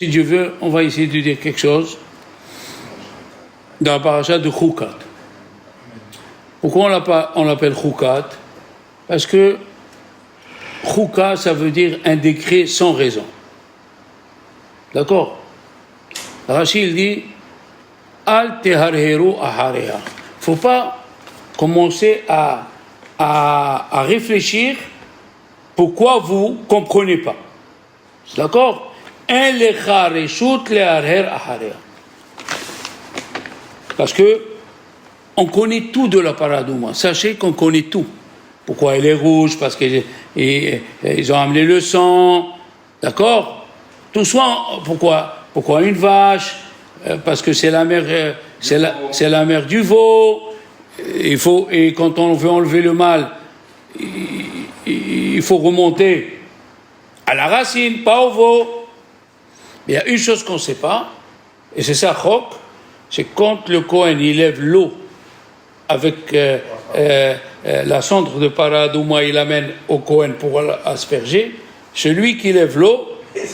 Si Dieu veut, on va essayer de dire quelque chose dans la paracha de Chukat. Pourquoi on l'appelle Chukat? Parce que Chukat, ça veut dire un décret sans raison. D'accord? Rashi, il dit Al teharheru ahareha. Il ne faut pas commencer à réfléchir pourquoi vous ne comprenez pas. D'accord? Parce que on connaît tout de la paradouma. Sachez qu'on connaît tout. Pourquoi elle est rouge? Parce qu'ils ont amené le sang. D'accord? Tout ça, pourquoi une vache? Parce que c'est la mère, c'est la mère du veau. Et quand on veut enlever le mal, il faut remonter à la racine, pas au veau. Il y a une chose qu'on ne sait pas, et c'est ça, Chok, c'est quand le Kohen il lève l'eau avec la cendre de paradouma, il l'amène au Kohen pour asperger, celui qui lève l'eau,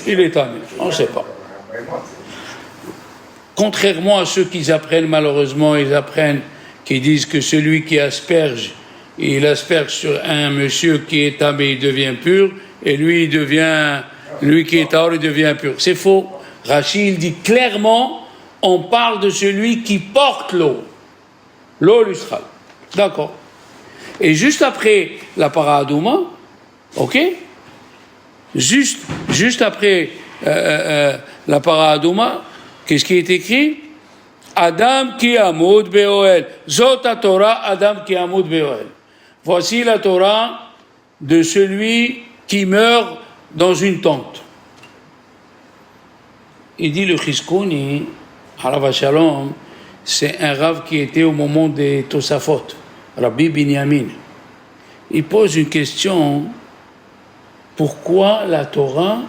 il est amené. On ne sait pas. Contrairement à ceux qui apprennent, malheureusement, qui disent que celui qui asperge, il asperge sur un monsieur qui est tamé, il devient pur, et lui qui est taor, il devient pur. C'est faux. Rashi, il dit clairement, on parle de celui qui porte l'eau. L'eau lustrale. D'accord. Et juste après la paradouma, ok? Juste après la paradouma, qu'est-ce qui est écrit? Adam ki amud be'oel. Zot Torah, Adam ki amud be'oel. Voici la Torah de celui qui meurt dans une tente. Il dit le Chizkouni, Halav Shalom, c'est un Rav qui était au moment des Tosafot, Rabbi Binyamin. Il pose une question, pourquoi la Torah,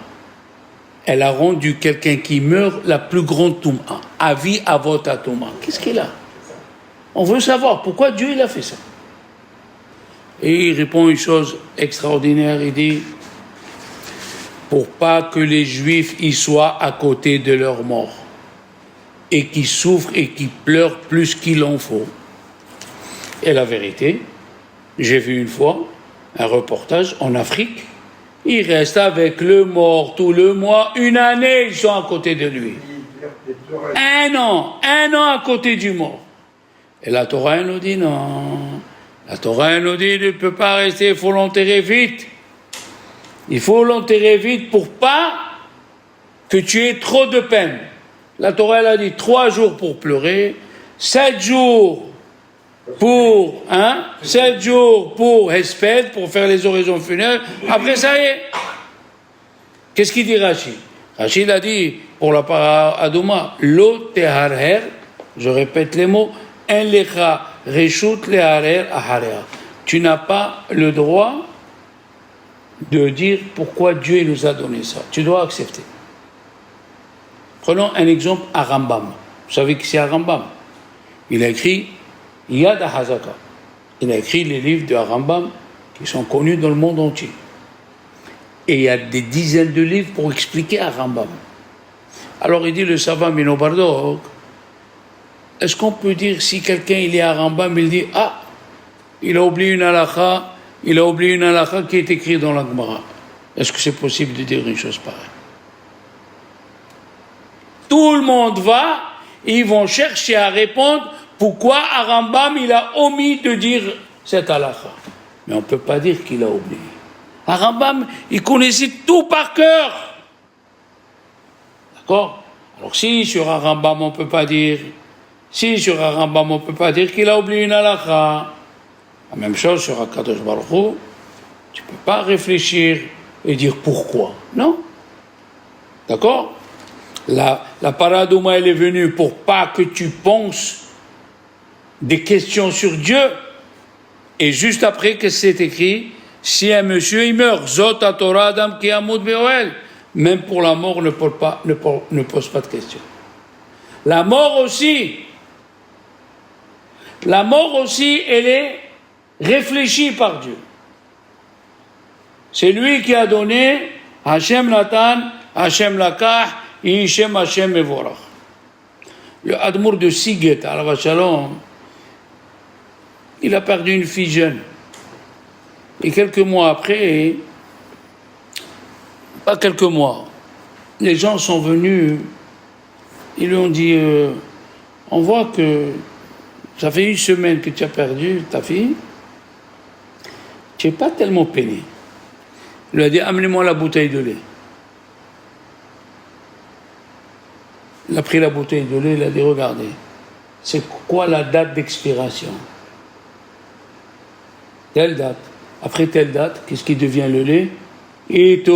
elle a rendu quelqu'un qui meurt la plus grande Touma, Avi Avot Touma? Qu'est-ce qu'il a? On veut savoir pourquoi Dieu il a fait ça. Et il répond une chose extraordinaire, il dit, pour pas que les Juifs y soient à côté de leur mort, et qui souffrent et qui pleurent plus qu'il en faut. Et la vérité, j'ai vu une fois un reportage en Afrique, ils restent avec le mort tout le mois, une année, ils sont à côté de lui. Un an à côté du mort. Et la Torah nous dit non. La Torah nous dit, il ne peut pas rester, il faut l'enterrer vite. Il faut l'enterrer vite pour pas que tu aies trop de peine. La Torah, elle a dit 3 jours pour pleurer, 7 jours pour, 7 jours pour Hesped, pour faire les oraisons funèbres. Après, ça y est. Qu'est-ce qu'il dit Rashi? Rashi, il a dit, pour la paradouma, lo teharher, je répète les mots, en lecha reshut leharer aharea. Tu n'as pas le droit de dire pourquoi Dieu nous a donné ça. Tu dois accepter. Prenons un exemple à Rambam. Vous savez qui c'est à Rambam? Il a écrit Yad HaHazaka. Il a écrit les livres de Rambam qui sont connus dans le monde entier. Et il y a des dizaines de livres pour expliquer à Rambam. Alors il dit le savant Mino Bardok, est-ce qu'on peut dire si quelqu'un il est à Rambam, il dit il a oublié une halakha, qui est écrite dans la Gemara. Est-ce que c'est possible de dire une chose pareille? Tout le monde va, et ils vont chercher à répondre pourquoi à Rambam il a omis de dire cette halakha. Mais on ne peut pas dire qu'il a oublié. À Rambam, il connaissait tout par cœur. D'accord? Alors si sur un Rambam on ne peut pas dire, qu'il a oublié une halakha, la même chose sur Akadosh Baruch Hu, tu ne peux pas réfléchir et dire pourquoi. Non? D'accord? La paradouma, elle est venue pour pas que tu penses des questions sur Dieu. Et juste après que c'est écrit, si un monsieur il meurt, Zot Torah Adam ki amud be'oel, même pour la mort ne pose pas de questions. La mort aussi, elle est réfléchie par Dieu. C'est lui qui a donné Hachem Natan, Hachem Lakah, Yhi Shem Hashem Mevorach. Le Admour de Siget, alav shalom, il a perdu une fille jeune. Et quelques mois après, pas quelques mois, les gens sont venus, ils lui ont dit, on voit que ça fait une semaine que tu as perdu ta fille, tu n'es pas tellement peiné. Il lui a dit, amenez-moi la bouteille de lait. Il a pris la bouteille de lait, il a dit, regardez, c'est quoi la date d'expiration? Telle date. Après telle date, qu'est-ce qui devient le lait? Ito.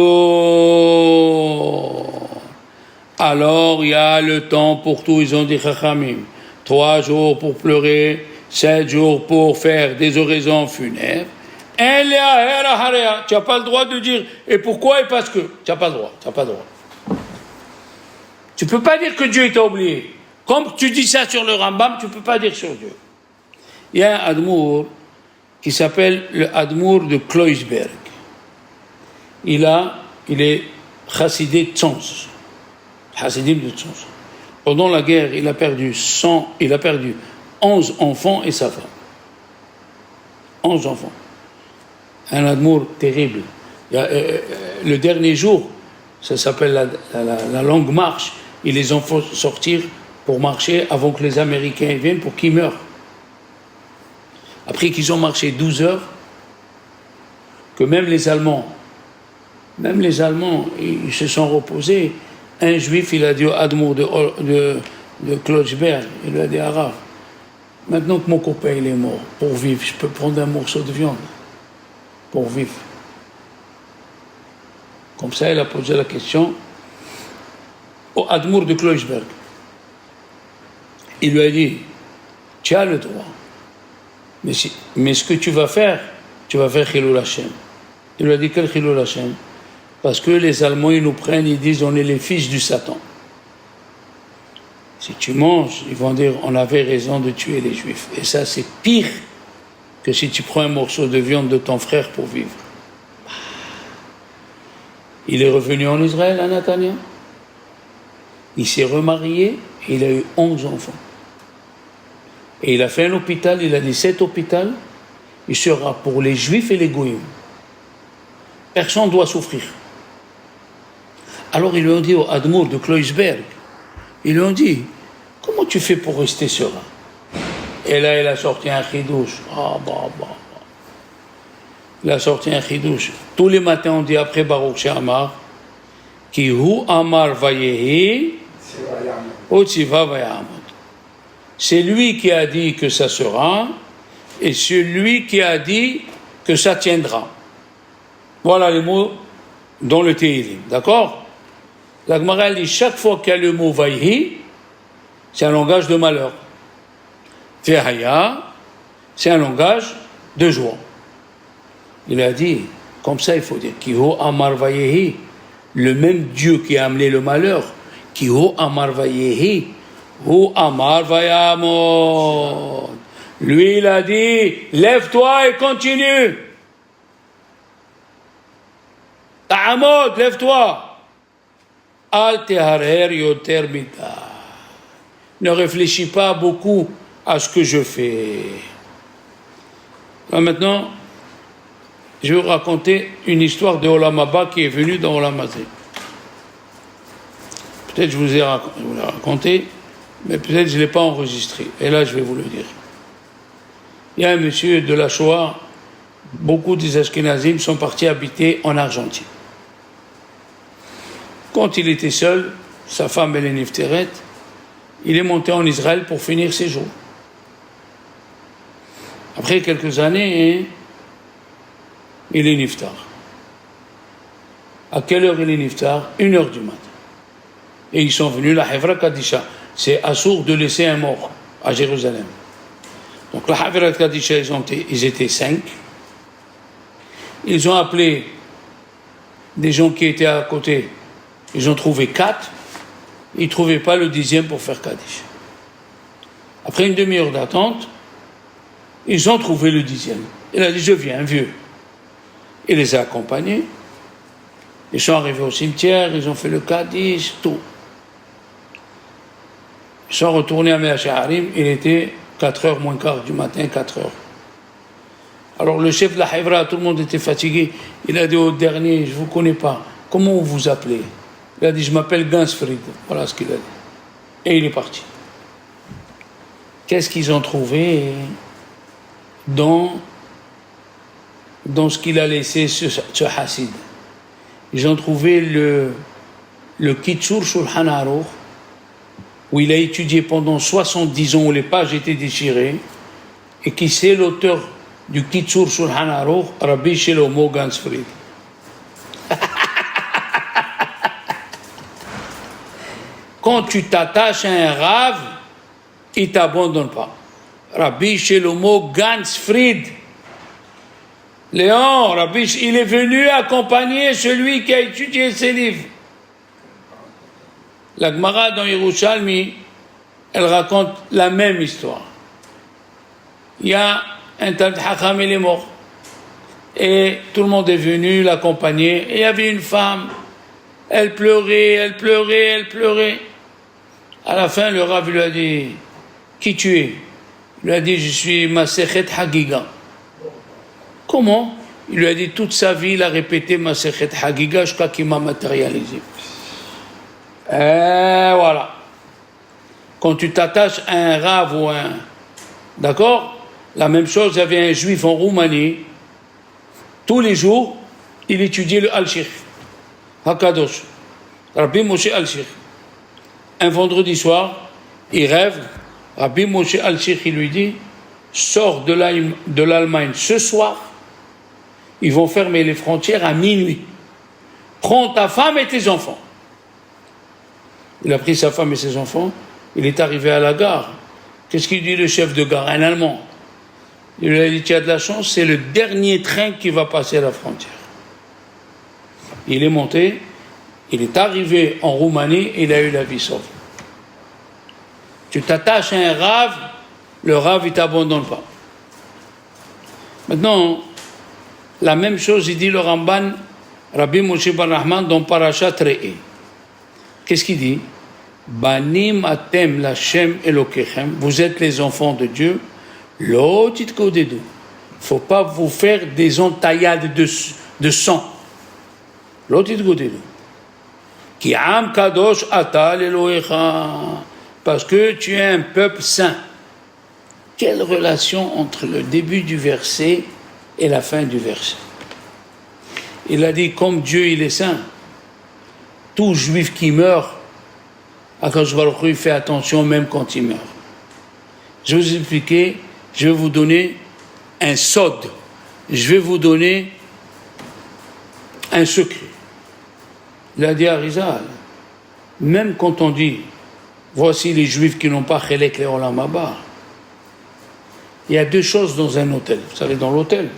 Alors, il y a le temps pour tout, ils ont dit Chachamim. 3 jours pour pleurer, 7 jours pour faire des oraisons funèbres. Tu n'as pas le droit de dire, et pourquoi et parce que. Tu n'as pas le droit, tu n'as pas le droit. Tu ne peux pas dire que Dieu t'a oublié. Comme tu dis ça sur le Rambam, tu ne peux pas dire sur Dieu. Il y a un Admour qui s'appelle le Admour de Kloisberg. Il est chassidé Tzons. Chassidim de Tzons. Pendant la guerre, il a perdu 11 enfants et sa femme. 11 enfants. Un Admour terrible. Le dernier jour, ça s'appelle la longue marche, ils les ont fait sortir pour marcher avant que les Américains viennent pour qu'ils meurent. Après qu'ils ont marché 12 heures, que même les Allemands, ils se sont reposés. Un juif, il a dit au Admour de Klotzberg, il lui a dit, Arav, maintenant que mon copain il est mort, pour vivre, je peux prendre un morceau de viande pour vivre. Comme ça, il a posé la question au Admour de Klotzberg. Il lui a dit, tu as le droit, mais ce que tu vas faire Chilul Hashem. Il lui a dit, quel Chilul Hashem? Parce que les Allemands, ils nous prennent, ils disent, on est les fils du Satan. Si tu manges, ils vont dire, on avait raison de tuer les Juifs. Et ça, c'est pire que si tu prends un morceau de viande de ton frère pour vivre. Il est revenu en Israël, à Natania. Il s'est remarié et il a eu 11 enfants. Et il a fait un hôpital, il a dit, cet hôpital, il sera pour les Juifs et les Goïms. Personne ne doit souffrir. Alors ils lui ont dit au Admour de Kloisberg, ils lui ont dit, comment tu fais pour rester serein? Et là, il a sorti un chidouche. Il a sorti un chidouche. Tous les matins, on dit après Baruch She'amar, Ki hu amar vayehi, otziva vayamot. C'est lui qui a dit que ça sera, et celui qui a dit que ça tiendra. Voilà les mots dans le Tehillim, d'accord? La Gemara dit, chaque fois qu'il y a le mot vayehi, c'est un langage de malheur. Vehaya, c'est un langage de joie. Il a dit, comme ça il faut dire, Kiho Amar Vayehi, le même Dieu qui a amené le malheur, Kiho Amar Vayehi, Hu Amar Vayamon. Lui il a dit, lève-toi et continue. Ta'amod, lève-toi. Al teharer yoter mita. Ne réfléchis pas beaucoup à ce que je fais. Alors maintenant, je vais vous raconter une histoire de Olam Haba qui est venue dans Olam Hazé. Peut-être je vous ai raconté, mais peut-être je ne l'ai pas enregistré. Et là, je vais vous le dire. Il y a un monsieur de la Shoah, beaucoup des Ashkenazim sont partis habiter en Argentine. Quand il était seul, sa femme elle est Nifteret, il est monté en Israël pour finir ses jours. Après quelques années, il est Niftar. À quelle heure il est Niftar? 1h du matin. Et ils sont venus, la Hevra Kadisha. C'est assourd de laisser un mort à Jérusalem. Donc la Hevra Kadisha, ils étaient 5. Ils ont appelé des gens qui étaient à côté. Ils ont trouvé 4. Ils ne trouvaient pas le 10e pour faire Kaddish. Après une demi-heure d'attente, ils ont trouvé le 10e. Il a dit, je viens, vieux. Il les a accompagnés. Ils sont arrivés au cimetière, ils ont fait le Kaddish, tout. Ils sont retournés à Mea She'arim, il était 4h moins quart du matin, 4h. Alors le chef de la Hevra, tout le monde était fatigué. Il a dit au dernier, je ne vous connais pas. Comment vous vous appelez? Il a dit, je m'appelle Gansfried. Voilà ce qu'il a dit. Et il est parti. Qu'est-ce qu'ils ont trouvé dans ce qu'il a laissé, ce Hassid? Ils ont trouvé le Kitzur Shulchan Aruch, où il a étudié pendant 70 ans, où les pages étaient déchirées, et qui c'est l'auteur du Kitzur Shulchan Aruch, Rabbi Shlomo Gansfried. Quand tu t'attaches à un rave, il ne t'abandonne pas. Rabbi Shlomo Gansfried. Léon, Rabbi, il est venu accompagner celui qui a étudié ses livres. La Gemara dans Yerushalmi, elle raconte la même histoire. Il y a un Talmid Chacham, il est mort. Et tout le monde est venu l'accompagner. Et il y avait une femme. Elle pleurait, elle pleurait, elle pleurait. À la fin, le Rav lui a dit, qui tu es? Il lui a dit, je suis Masechet Hagiga. Comment? Il lui a dit, toute sa vie, il a répété Masechet Hagiga jusqu'à qu'il m'a matérialisé. Et voilà. Quand tu t'attaches à un Rav ou un... D'accord? La même chose, il y avait un juif en Roumanie. Tous les jours, il étudiait le Al-Shikh. Hakadosh. Rabbi Moshe Al-Shikh. Un vendredi soir, il rêve. Rabbi Moshe Al-Shikh, il lui dit, sors de l'Allemagne ce soir. Ils vont fermer les frontières à minuit. Prends ta femme et tes enfants. Il a pris sa femme et ses enfants. Il est arrivé à la gare. Qu'est-ce qu'il dit le chef de gare? Un Allemand. Il lui a dit, tu as de la chance, c'est le dernier train qui va passer à la frontière. Il est monté, il est arrivé en Roumanie, il a eu la vie sauve. Tu t'attaches à un rave, le rave, il ne t'abandonne pas. Maintenant, la même chose, il dit le Ramban, Rabbi Moshe Bar Rahman, dans Parashat Re'eh. Qu'est-ce qu'il dit? Banim atem lachem elokechem, vous êtes les enfants de Dieu, lo titkodedu. Il ne faut pas vous faire des entaillades de sang. Lo titkodedu. Ki am kadosh atal Elohecha, parce que tu es un peuple saint. Quelle relation entre le début du verset et la fin du verset? Il a dit, comme Dieu il est saint, tout juif qui meurt, Akadosh Baruch Hu fait attention même quand il meurt. Je vais vous expliquer, je vais vous donner un sod, je vais vous donner un secret. Il a dit à Rizal, même quand on dit, voici les juifs qui n'ont pas Chelek le Olam Haba, il y a deux choses dans un hôtel. Vous savez, dans l'hôtel,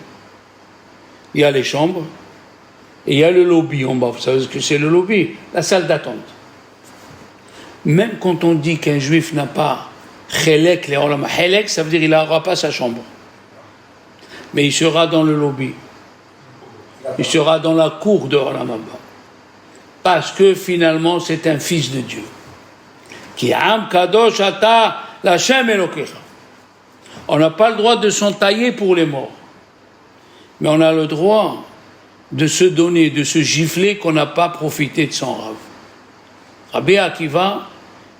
il y a les chambres et il y a le lobby en bas. Vous savez ce que c'est le lobby? La salle d'attente. Même quand on dit qu'un juif n'a pas Chelek le Olam Haba, Chelek, ça veut dire qu'il n'aura pas sa chambre. Mais il sera dans le lobby. Il sera dans la cour de Olam Haba. Parce que finalement, c'est un fils de Dieu. Ki am kadosh ata l'Hashem Elokecha. On n'a pas le droit de s'entailler pour les morts. Mais on a le droit de se donner, de se gifler qu'on n'a pas profité de son Rav. Rabbi Akiva,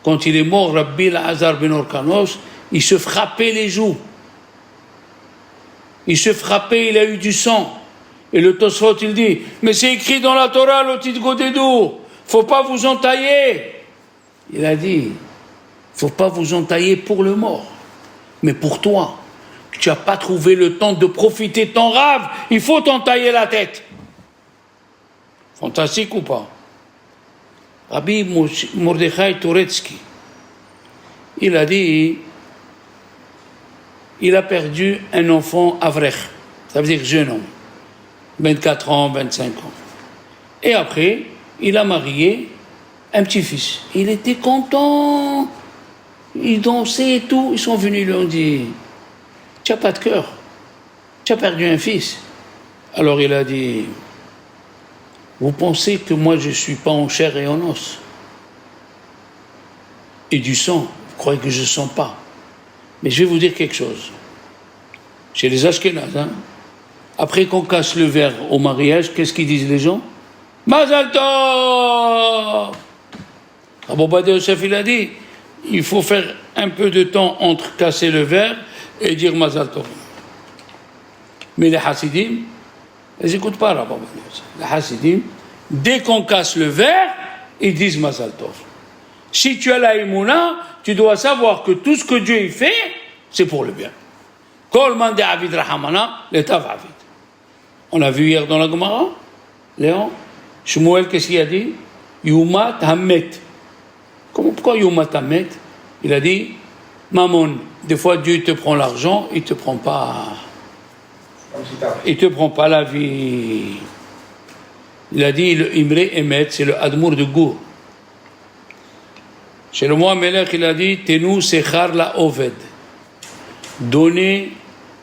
quand il est mort, Rabbi Elazar ben Orkanos, il se frappait les joues. Il se frappait, il a eu du sang. Et le Tosfot, il dit, mais c'est écrit dans la Torah, l'otit godedou, faut pas vous entailler. Il a dit, faut pas vous entailler pour le mort. Mais pour toi, tu n'as pas trouvé le temps de profiter de ton rave, il faut t'entailler la tête. Fantastique ou pas? Rabbi Mordechai Turetsky, il a dit, il a perdu un enfant avrech, ça veut dire jeune homme, 24 ans, 25 ans. Et après, il a marié un petit-fils. Il était content. Il dansait et tout. Ils sont venus, lui ont dit, tu n'as pas de cœur. Tu as perdu un fils. Alors il a dit, vous pensez que moi je ne suis pas en chair et en os et du sang. Vous croyez que je ne sens pas. Mais je vais vous dire quelque chose. Chez les Ashkénazes, après qu'on casse le verre au mariage, qu'est-ce qu'ils disent les gens? Mazal Tov! Rabbi Ovadia Yosef, il a dit, il faut faire un peu de temps entre casser le verre et dire Mazal Tov. Mais les Hasidim, ils n'écoutent pas Rabbi Ovadia Yosef. Les Hasidim, dès qu'on casse le verre, ils disent Mazal Tov. Si tu as la Emouna, tu dois savoir que tout ce que Dieu y fait, c'est pour le bien. Kol man de Avid Rahamana, l'étav Avid. On a vu hier dans la Gemara, Léon, Shmuel, qu'est-ce qu'il a dit? Yumat Hamet. Pourquoi Yumat Hamet? Il a dit, Mammon, des fois Dieu te prend l'argent, il te prend pas. Il te prend pas la vie. Il a dit, le Imre Emet, c'est le Admour de Gour. Chez le Moïse Melech, il a dit, Tenu Sechar la Oved. Donner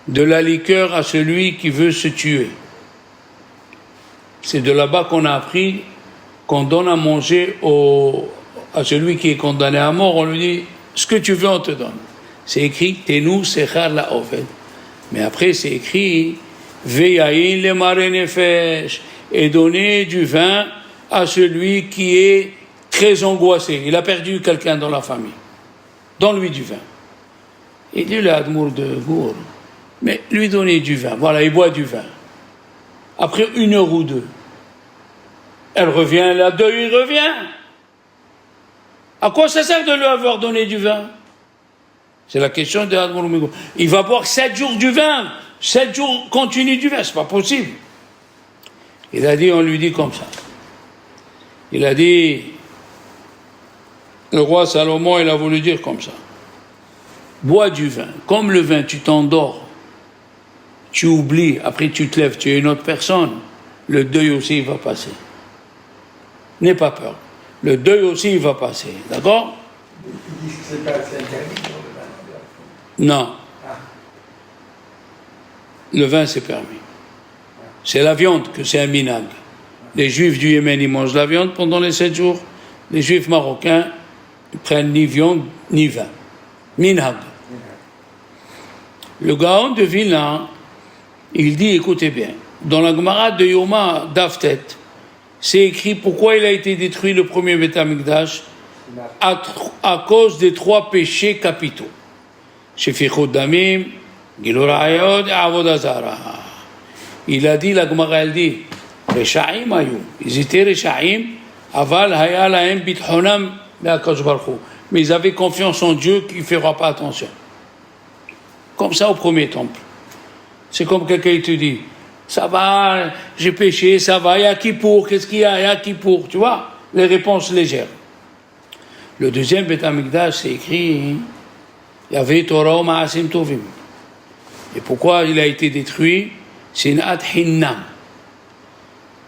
de la liqueur à celui qui veut se tuer. C'est de là-bas qu'on a appris qu'on donne à manger à celui qui est condamné à mort, on lui dit, ce que tu veux, on te donne. C'est écrit, Tenu Sechar la Oved. Mais après, c'est écrit, Veyayin le mare nefesh, et donner du vin à celui qui est très angoissé. Il a perdu quelqu'un dans la famille. Donne-lui du vin. Il dit le Admour de Gour, mais lui donner du vin. Voilà, il boit du vin. Après 1 heure ou 2, elle revient, la deuil, il revient. À quoi ça sert de lui avoir donné du vin? C'est la question de Admour de Gour. Il va boire 7 jours du vin, 7 jours continu du vin, c'est pas possible. Il a dit, on lui dit comme ça. Il a dit, le roi Salomon, il a voulu dire comme ça. Bois du vin. Comme le vin, tu t'endors, tu oublies, après tu te lèves, tu es une autre personne, le deuil aussi il va passer. N'aie pas peur. Le deuil aussi il va passer. D'accord? Ils disent que c'est pas interdit pour le vin. Non. Le vin c'est permis. C'est la viande que c'est un minag. Les juifs du Yémen ils mangent la viande pendant les 7 jours. Les juifs marocains ils prennent ni viande ni vin. Minhag. Le Gaon de Vilna, il dit, écoutez bien, dans la Gemara de Yoma d'Aftet, c'est écrit pourquoi il a été détruit le premier Beth Amikdash à cause des 3 péchés capitaux. Shefichut Damim, Gilur Hayod et Avodah Zara. Il a dit, la Gemara, elle dit, Reshaim ayou. Ils étaient Reshaim, Aval Haya Lahem Bithonam Be'akadosh Baruch Hu. Mais ils avaient confiance en Dieu qui ne fera pas attention. Comme ça au premier temple. C'est comme quelqu'un qui te dit, ça va, j'ai péché, ça va, il y a Kippour, qu'est-ce qu'il y a, il y a Kippour, tu vois, les réponses légères. Le deuxième Beth Amikdash, c'est écrit, il y avait Torah Ma'asim Tovim. Et pourquoi il a été détruit? C'est une ad hinnam.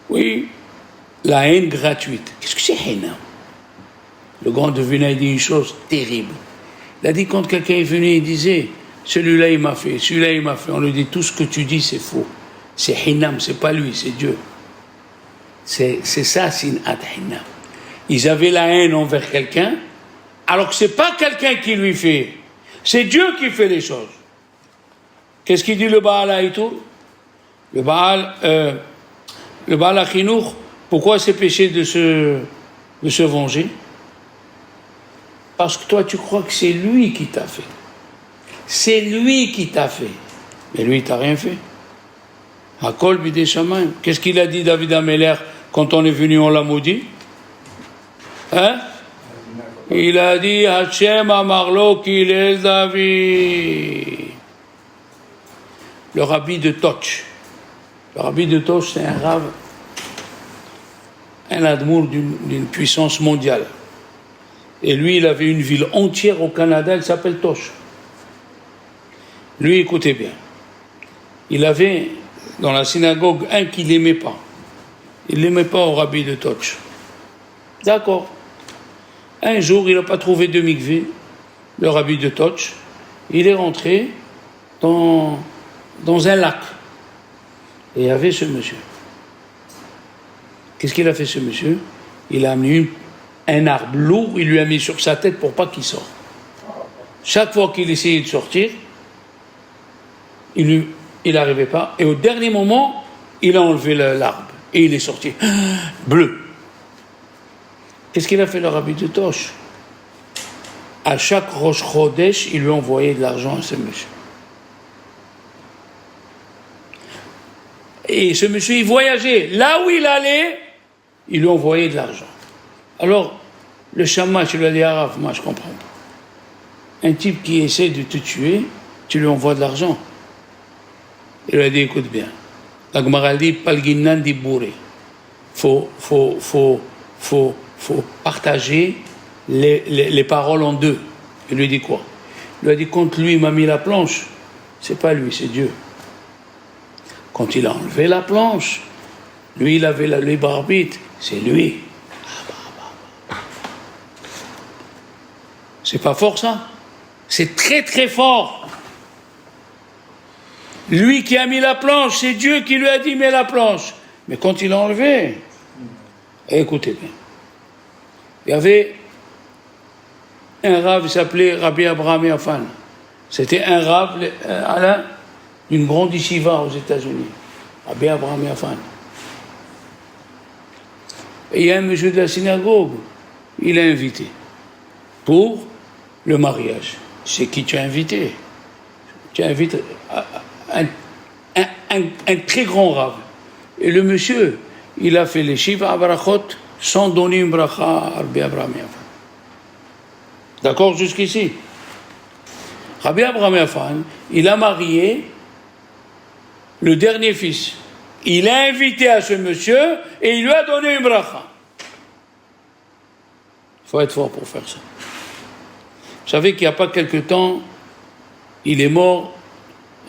Oui, la haine gratuite. Qu'est-ce que c'est hinnam? Le grand devina, il dit une chose terrible. Il a dit quand quelqu'un est venu, il disait, celui-là il m'a fait, celui-là il m'a fait. On lui dit, tout ce que tu dis c'est faux. C'est hinnam, c'est pas lui, c'est Dieu. C'est ça, c'est une ad hinnam. Ils avaient la haine envers quelqu'un, alors que c'est pas quelqu'un qui lui fait. C'est Dieu qui fait les choses. Qu'est-ce qu'il dit le Baal Haïtour? Le Baal Achinour, pourquoi c'est péché de se venger? Parce que toi tu crois que c'est lui qui t'a fait. C'est lui qui t'a fait. Mais lui, il t'a rien fait. Hakol bidei shamayim. Qu'est-ce qu'il a dit David Ameller quand on est venu, on l'a maudit? Hein? Il a dit Hachem amarlo ki les David. Le rabbi de Toch. Le rabbi de Toch, c'est un rave, un admour d'une puissance mondiale. Et lui, il avait une ville entière au Canada, elle s'appelle Toch. Lui, écoutez bien. Il avait dans la synagogue un qui ne l'aimait pas. Il ne l'aimait pas au rabbi de Toch. D'accord. Un jour, il n'a pas trouvé de mikvé, le rabbi de Toch. Il est rentré dans un lac. Et il y avait ce monsieur. Qu'est-ce qu'il a fait, ce monsieur? Il a amené un arbre lourd, il lui a mis sur sa tête pour pas qu'il sorte. Chaque fois qu'il essayait de sortir, il n'arrivait pas. Et au dernier moment, il a enlevé l'arbre. Et il est sorti. Bleu. Qu'est-ce qu'il a fait le rabbi de Tosh? À chaque Rosh Chodesh, il lui envoyait de l'argent à ce monsieur. Et ce monsieur, il voyageait. Là où il allait, il lui envoyait de l'argent. Alors, le shamash, il lui a dit, Arav, moi je comprends pas. Un type qui essaie de te tuer, tu lui envoies de l'argent. Il lui a dit, écoute bien. La Gemara dit, Palginan di bourré. Faut partager les paroles en deux. Il lui dit quoi? Il lui a dit, quand lui m'a mis la planche, c'est pas lui, c'est Dieu. Quand il a enlevé la planche, lui, il avait la libre arbitre, c'est lui. C'est pas fort ça? C'est très très fort. Lui qui a mis la planche, c'est Dieu qui lui a dit mets la planche. Mais quand il a enlevé, écoutez bien, il y avait un rave, il s'appelait Rabbi Abraham Yafan. C'était un rave, Alain, d'une grande yeshiva aux États-Unis. Rabbi Abraham Yafan. Et il y a un monsieur de la synagogue, il a invité pour le mariage. C'est qui tu as invité? Tu as invité un très grand rave. Et le monsieur, il a fait les Shiva Barachot sans donner une bracha à Rabbi Abraham Yafan. D'accord jusqu'ici? Rabbi Abraham Yafan, il a marié le dernier fils. Il a invité à ce monsieur et il lui a donné une bracha. Il faut être fort pour faire ça. Vous savez qu'il n'y a pas quelque temps, il est mort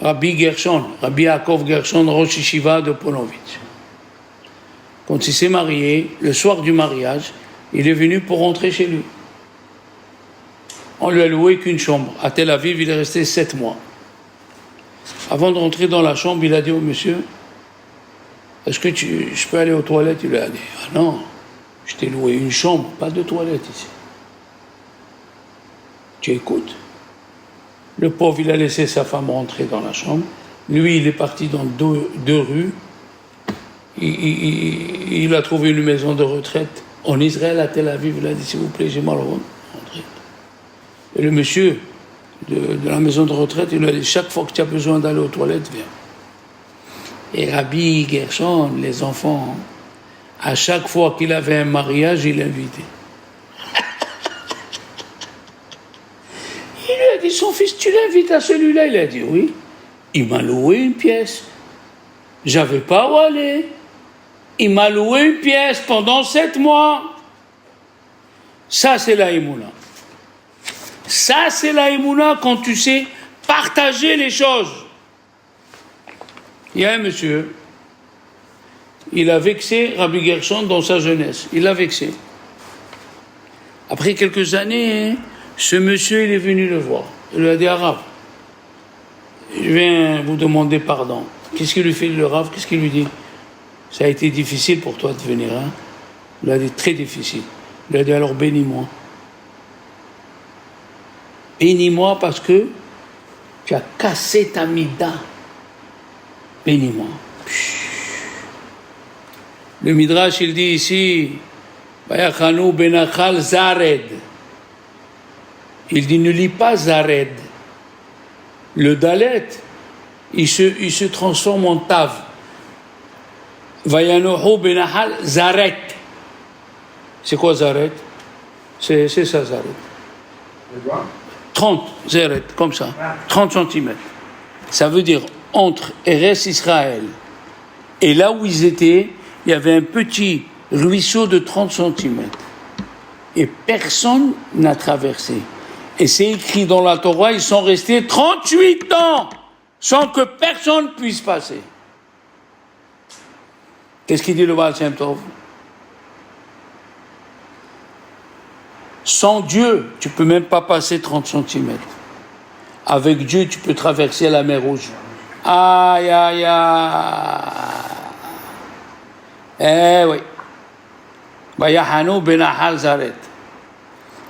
Rabbi Gershon, Rabbi Yaakov Gershon, Rosh Yeshiva de Ponovitch. Quand il s'est marié, le soir du mariage, il est venu pour rentrer chez lui. On lui a loué qu'une chambre. À Tel Aviv, il est resté 7 mois. Avant de rentrer dans la chambre, il a dit au monsieur, est-ce que je peux aller aux toilettes? Il lui a dit, ah non, je t'ai loué une chambre, pas de toilette ici. Tu écoutes? Le pauvre, il a laissé sa femme rentrer dans la chambre. Lui, il est parti dans deux rues. Il a trouvé une maison de retraite en Israël, à Tel Aviv. Il a dit, s'il vous plaît, j'ai mal au ventre. Et le monsieur de la maison de retraite, il lui a dit, chaque fois que tu as besoin d'aller aux toilettes, viens. Et Rabbi Gershon, les enfants, à chaque fois qu'il avait un mariage, il l'invitait. Il lui a dit, son fils, tu l'invites à celui-là? Il a dit, oui. Il m'a loué une pièce. J'avais pas où aller. Il m'a loué une pièce pendant 7 mois. Ça, c'est la Emouna. Ça, c'est la Emouna quand tu sais partager les choses. Il y a un monsieur, il a vexé Rabbi Gershon dans sa jeunesse. Il l'a vexé. Après quelques années, ce monsieur, il est venu le voir. Il lui a dit, Arabe, je viens vous demander pardon. Qu'est-ce qu'il lui fait le Rav? Qu'est-ce qu'il lui dit? Ça a été difficile pour toi de venir, hein? Il lui a dit, très difficile. Il lui a dit, alors bénis-moi. Bénis-moi parce que tu as cassé ta mida. Bénis-moi. Le Midrash, il dit ici, Vayachanu benachal zared. Il dit, ne lis pas zared. Le dalet, il se transforme en tav. Vayanohu benachal zaret. C'est quoi zaret? C'est ça, zaret. 30 zaret, comme ça. 30 cm. Ça veut dire, entre Eretz Israël et là où ils étaient, il y avait un petit ruisseau de 30 cm. Et personne n'a traversé. Et c'est écrit dans la Torah, ils sont restés 38 ans sans que personne puisse passer. Qu'est-ce qu'il dit le Baal Shem Tov? Sans Dieu, tu ne peux même pas passer 30 cm. Avec Dieu, tu peux traverser la mer Rouge. Aïe, aïe, aïe. Eh oui. Bayahanu benahal zaret.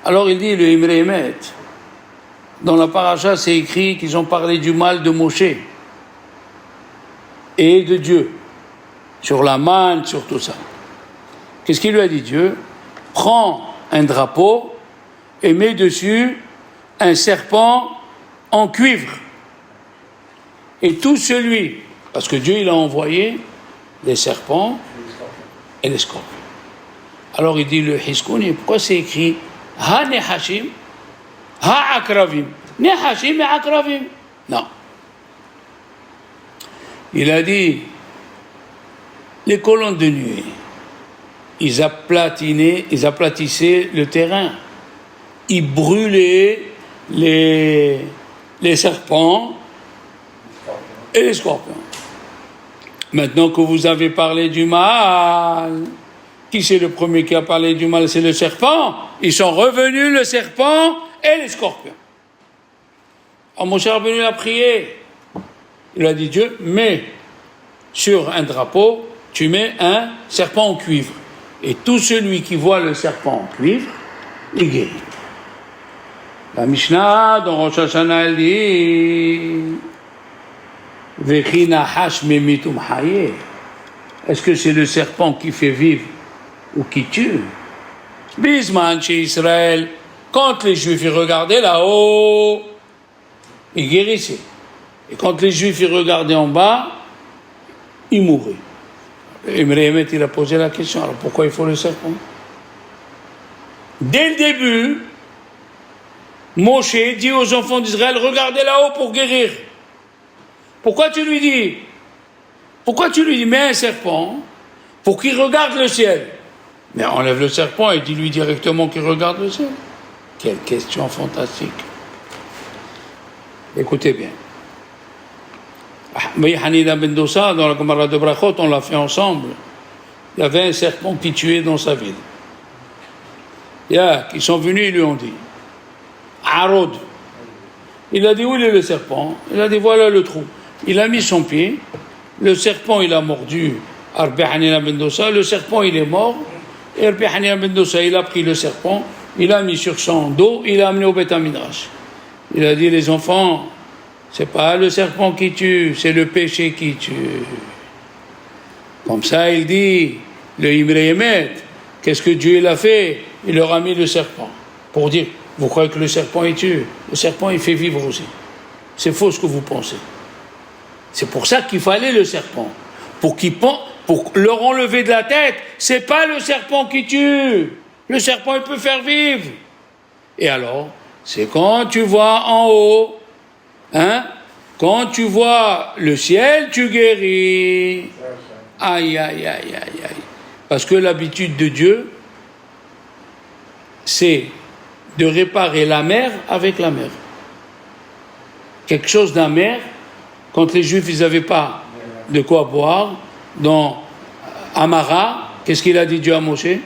Alors il dit, le Imre Emet, dans la paracha, c'est écrit qu'ils ont parlé du mal de Moshe et de Dieu, sur la manne, sur tout ça. Qu'est-ce qu'il lui a dit Dieu? Prends un drapeau et mets dessus un serpent en cuivre. Et tout celui, parce que Dieu il a envoyé les serpents et les scorpions. Alors il dit le Hiskouni, pourquoi c'est écrit Ha Nehashim, Ha Akravim, Nehashim et Akravim? Non. Il a dit les colonnes de nuée, ils aplatissaient le terrain, ils brûlaient les serpents et les scorpions. Maintenant que vous avez parlé du mal, qui c'est le premier qui a parlé du mal? C'est le serpent. Ils sont revenus, le serpent et les scorpions. Alors Moshe Rabbeinu a prié. Il a dit Dieu, mets sur un drapeau, tu mets un serpent en cuivre. Et tout celui qui voit le serpent en cuivre, il guérit. La Mishnah dans Rosh Hashanah, elle dit Vechi nahash memitum haye. Est-ce que c'est le serpent qui fait vivre ou qui tue? Bisman chez Israël, quand les Juifs ils regardaient là-haut, ils guérissaient. Et quand les Juifs ils regardaient en bas, ils mouraient. Imre il a posé la question, alors pourquoi il faut le serpent? Dès le début, Moshe dit aux enfants d'Israël, regardez là-haut pour guérir. Pourquoi tu lui dis, mets un serpent pour qu'il regarde le ciel? Mais enlève le serpent et dis-lui directement qu'il regarde le ciel. Quelle question fantastique. Écoutez bien. Hanina ben Dossa, dans la Gemara de Brachot, on l'a fait ensemble. Il y avait un serpent qui tuait dans sa ville. Qui sont venus, ils lui ont dit Arod. Il a dit où il est le serpent? Il a dit voilà le trou. Il a mis son pied, le serpent il a mordu Rabbi Hanina ben Dossa, le serpent il est mort, et Rabbi Hanina ben Dossa il a pris le serpent, il l'a mis sur son dos, il l'a amené au Beth Midrash. Il a dit les enfants, c'est pas le serpent qui tue, c'est le péché qui tue. Comme ça il dit, le Imre Yemet, qu'est-ce que Dieu il a fait? Il leur a mis le serpent, pour dire, vous croyez que le serpent il tue? Le serpent il fait vivre aussi. C'est faux ce que vous pensez. C'est pour ça qu'il fallait le serpent. Pour leur enlever de la tête, c'est pas le serpent qui tue. Le serpent, il peut faire vivre. Et alors, c'est quand tu vois en haut, quand tu vois le ciel, tu guéris. Aïe, aïe, aïe, aïe, aïe. Parce que l'habitude de Dieu, c'est de réparer la mer avec la mer. Quelque chose d'amer. Quand les Juifs, ils n'avaient pas de quoi boire, dans Amara, qu'est-ce qu'il a dit Dieu à Moshe?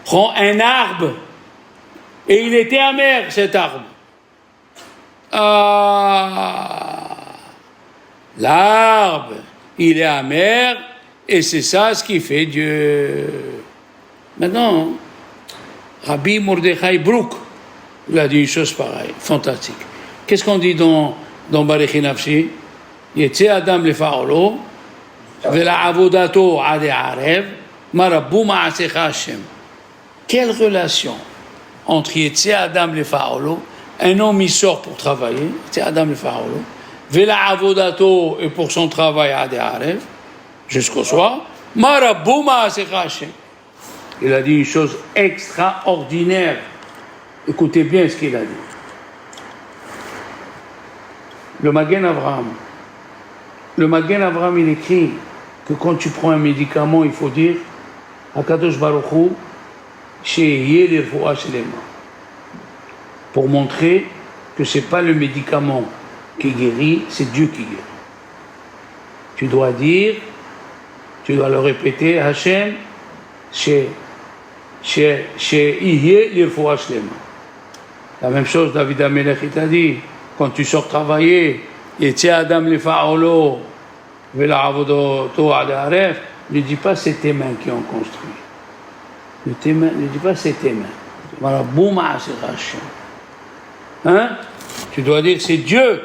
Prends un arbre. Et il était amer, cet arbre. L'arbre, il est amer, et c'est ça ce qui fait Dieu. Maintenant, Rabbi Mordechai Brook, il a dit une chose pareille, fantastique. Qu'est-ce qu'on dit dans Barechi Nafshi? Yetze Adam lefa'olo, vela'avodato ade arev, marabou ma'asecha Hashem. Quelle relation entre Yetze Adam lefa'olo, un homme il sort pour travailler, Yetze Adam lefa'olo, vela'avodato et pour son travail ade arev, jusqu'au soir, marabou ma'asecha Hashem. Il a dit une chose extraordinaire. Écoutez bien ce qu'il a dit. Le Magen Avraham, il écrit que quand tu prends un médicament, il faut dire Hakadosh Baruch Hu She'yeh l'irfoua shelema, pour montrer que c'est pas le médicament qui guérit, c'est Dieu qui guérit. Tu dois le répéter, Hachem She'yeh l'irfoua shelema. La même chose, David Amelech, il t'a dit. Quand tu sors travailler, Yetze Adam lefa'olo vela'avodato ade arev, ne dis pas c'est tes mains qui ont construit. Ne dis pas c'est tes mains. Voilà, boum, Hein? Tu dois dire c'est Dieu.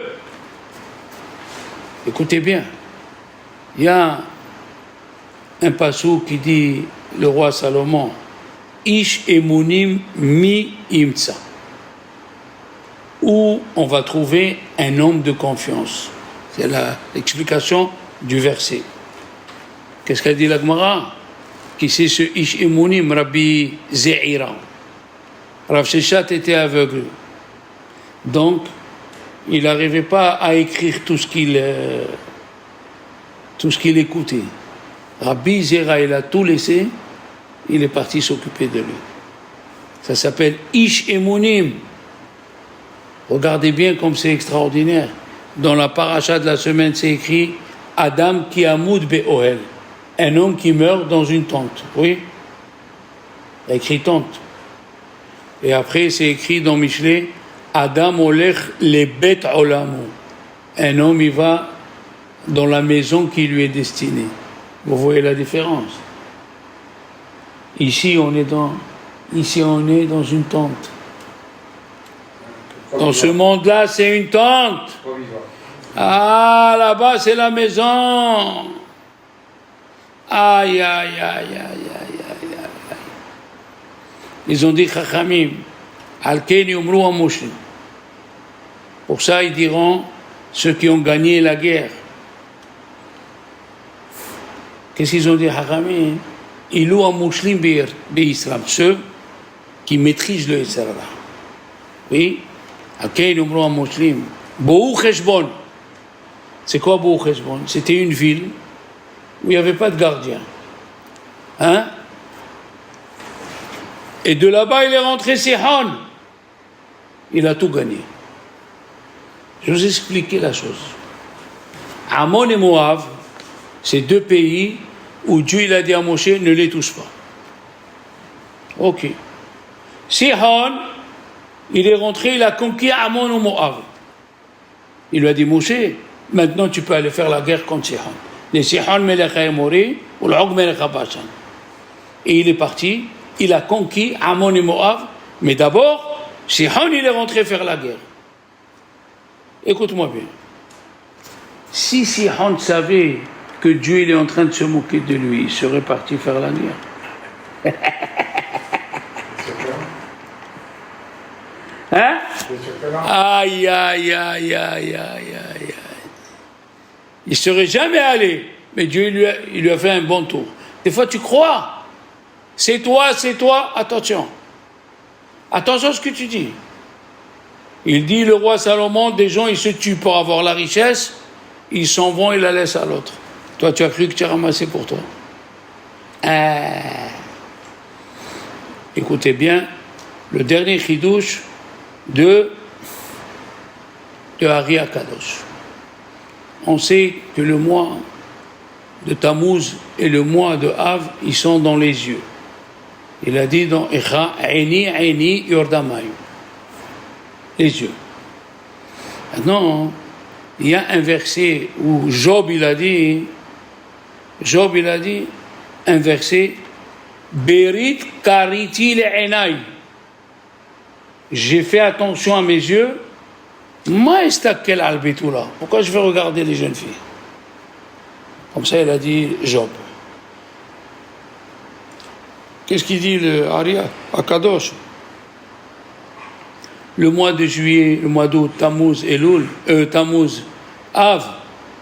Écoutez bien. Il y a un passou qui dit, le roi Salomon, Ish emunim mi imtsa, où on va trouver un homme de confiance. C'est l'explication du verset. Qu'est-ce qu'a dit la Gemara? Qui c'est ce Ish emunim, Rabbi Ze'ira. Rav Sheshat était aveugle. Donc, il n'arrivait pas à écrire tout ce qu'il écoutait. Rabbi Zera, il a tout laissé, il est parti s'occuper de lui. Ça s'appelle Ish Emunim. Regardez bien comme c'est extraordinaire. Dans la paracha de la semaine, c'est écrit Adam ki amoud be'ohel. Un homme qui meurt dans une tente. Oui? Il y a écrit tente. Et après, c'est écrit dans Michelet Adam olech le bet olamu. Un homme, il va dans la maison qui lui est destinée. Vous voyez la différence. Ici, on est dans une tente. Dans ce monde-là, c'est une tente. Ah, là-bas, c'est la maison. Aïe, aïe, aïe, aïe, aïe, aïe, aïe. Ils ont dit Chachamim, Al-Ken yumru ha-mushlim. Pour ça, ils diront ceux qui ont gagné la guerre. Qu'est-ce qu'ils ont dit, Chachamim? Ilou ha-mushlim bi-Islam, ceux qui maîtrisent le Yitzhara. Oui? Al-Ken yumru ha-mushlim. Bo'u cheshbon. C'est quoi Bo'u cheshbon? C'était une ville où il n'y avait pas de gardien. Hein? Et de là-bas, il est rentré Sihon. Il a tout gagné. Je vais vous expliquer la chose. Ammon et Moab, c'est deux pays où Dieu il a dit à Moshe, ne les touche pas. Ok. Sihon, il est rentré, il a conquis Ammon et Moab. Il lui a dit, Moshe, maintenant tu peux aller faire la guerre contre Sihon. Les Sihon Melech Mori ou l'Og Melech Bashan. Et il est parti, il a conquis Ammon et Moab, mais d'abord, Sihon il est rentré faire la guerre. Écoute-moi bien. Si Sihon savait que Dieu il est en train de se moquer de lui, il serait parti faire la guerre. Hein? Aïe, aïe, aïe, aïe, aïe, aïe, aïe. Il ne serait jamais allé, mais Dieu il lui a fait un bon tour. Des fois tu crois, c'est toi, attention. Attention à ce que tu dis. Il dit, le roi Salomon, des gens, ils se tuent pour avoir la richesse, ils s'en vont, ils la laissent à l'autre. Toi, tu as cru que tu as ramassé pour toi. Écoutez bien, le dernier chidouche de Ari Akadosh. On sait que le mois de Tammuz et le mois de Av, ils sont dans les yeux. Il a dit dans Echa, Aini Yordamayu. Les yeux. Maintenant, il y a un verset où Job il a dit un verset, Berit kariti le'enai. J'ai fait attention à mes yeux. Maestakel al-Betula. Pourquoi je vais regarder les jeunes filles? Comme ça, il a dit Job. Qu'est-ce qu'il dit le Ari Akadosh? Le mois de juillet, le mois d'août, Tammuz, Elul, Tammuz, Av,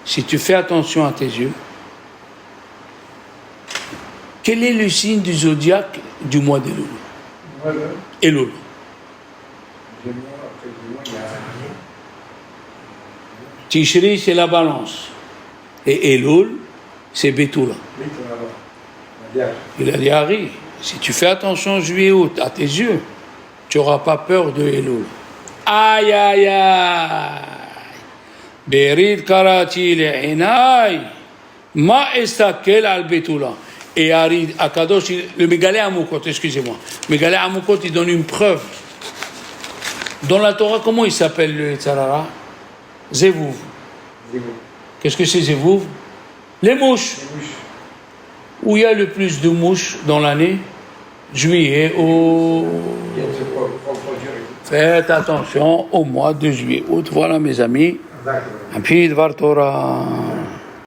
si tu fais attention à tes yeux, quel est le signe du zodiaque du mois d'Elul? Voilà. Elul. Tishri, c'est la balance. Et Elul, c'est Betula. Il a dit, Harry, si tu fais attention juillet, août, à tes yeux, tu n'auras pas peur de Elul. Aïe, aïe, aïe. Berid karati le'inai. Ma estakel al Betula. Et Harry Akadosh, le Megalé Amoukot, excusez-moi. Megalé Amoukot, il donne une preuve. Dans la Torah, comment il s'appelle le Tzarara? Zevouv. Qu'est-ce que c'est Zevouv? Les mouches. Où il y a le plus de mouches dans l'année? Juillet, Faites attention au mois de juillet-août. Voilà mes amis. D'accord. Un petit Dvar Torah.